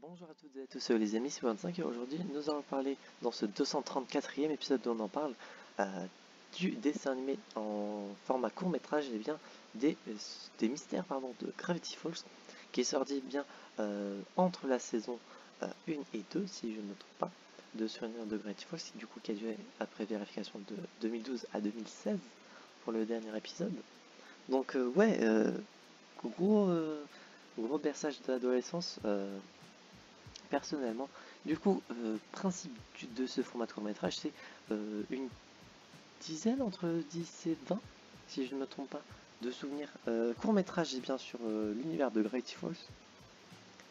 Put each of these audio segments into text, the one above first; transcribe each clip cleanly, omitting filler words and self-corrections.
Bonjour à toutes et à tous, les amis, c'est 25 et aujourd'hui nous allons parler dans ce 234e épisode où on en parle du dessin animé en format court métrage et bien des mystères de Gravity Falls qui est sorti bien entre la saison 1 et 2 si je ne me trompe pas de Souvenirs de Gravity Falls qui a duré après vérification de 2012 à 2016 pour le dernier épisode. Donc gros berçage de l'adolescence. Personnellement, principe de ce format de court-métrage, c'est une dizaine, entre 10 et 20, si je ne me trompe pas, de souvenirs court-métrage et bien sûr l'univers de Gravity Falls,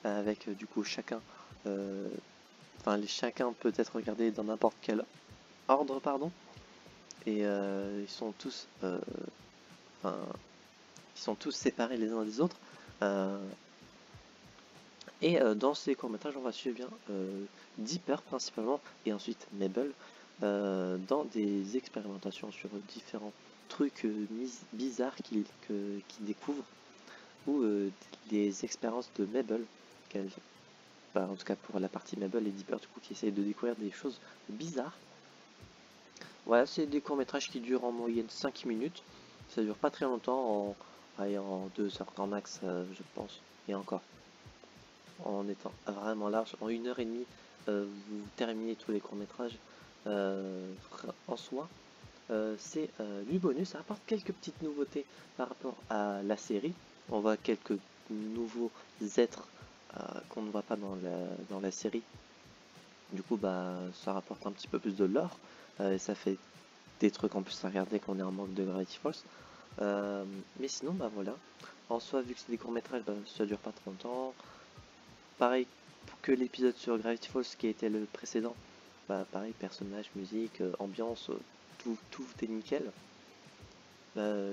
avec chacun, chacun peut être regardé dans n'importe quel ordre, et ils sont tous séparés les uns des autres. Dans ces courts-métrages, on va suivre bien Dipper principalement, et ensuite Mabel, dans des expérimentations sur différents trucs bizarres qu'ils découvrent, ou des expériences de Mabel, en tout cas pour la partie Mabel et Dipper, qui essayent de découvrir des choses bizarres. Voilà, c'est des courts-métrages qui durent en moyenne 5 minutes, ça dure pas très longtemps, en 2 heures grand max, je pense, et encore. En étant vraiment large, en 1 heure et demie, vous terminez tous les courts-métrages en soi. C'est du bonus, ça apporte quelques petites nouveautés par rapport à la série. On voit quelques nouveaux êtres qu'on ne voit pas dans la série. Du coup, ça rapporte un petit peu plus de lore, et ça fait des trucs en plus à regarder quand on est en manque de Gravity Falls. Mais sinon, voilà. En soi, vu que c'est des courts-métrages, ça dure pas trop longtemps. Pareil que l'épisode sur Gravity Falls qui était le précédent, pareil, personnage, musique, ambiance, tout est nickel.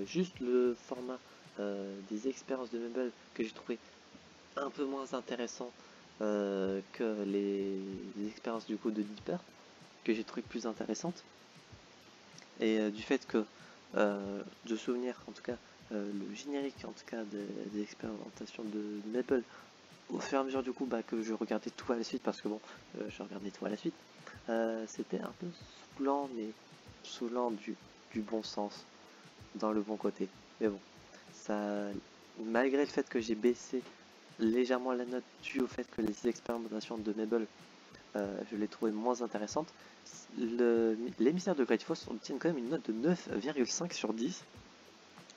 Juste le format des expériences de Mabel que j'ai trouvé un peu moins intéressant que les expériences de Dipper, que j'ai trouvé plus intéressantes. Et du fait que de souvenir, en tout cas, le générique en tout cas des expérimentations de Mabel, au fur et à mesure que je regardais tout à la suite, parce que je regardais tout à la suite, c'était un peu saoulant du bon sens, dans le bon côté. Mais bon, ça, malgré le fait que j'ai baissé légèrement la note dû au fait que les expérimentations de Mabel, je les trouvais moins intéressantes, les mystères de Gravity Falls obtiennent quand même une note de 9,5 sur 10.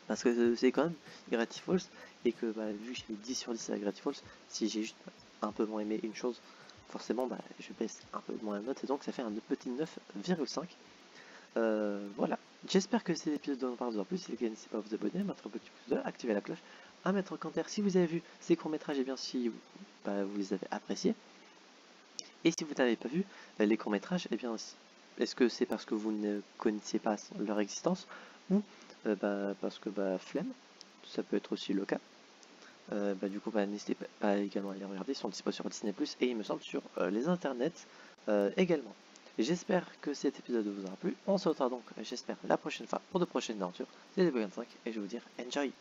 Parce que c'est quand même Gravity Falls, et que vu que j'ai mis 10 sur 10 à Gravity Falls, si j'ai juste un peu moins aimé une chose, forcément je baisse un peu moins la note, et donc ça fait un petit 9,5. Voilà, j'espère que cet épisode en parle plus. Si les gars, n'hésitez pas à vous abonner, à mettre un petit pouce bleu, activer la cloche, à mettre en commentaire si vous avez vu ces courts métrages et bien si vous les avez appréciés. Et si vous n'avez pas vu les courts métrages, et bien est-ce que c'est parce que vous ne connaissiez pas leur existence, ou parce que flemme, ça peut être aussi le cas. N'hésitez pas également à les regarder, ils sont disponibles sur Disney+, et il me semble sur les internets également. J'espère que cet épisode vous aura plu. On se retrouve donc, j'espère, la prochaine fois pour de prochaines aventures. C'était Bogan5 et je vais vous dire enjoy.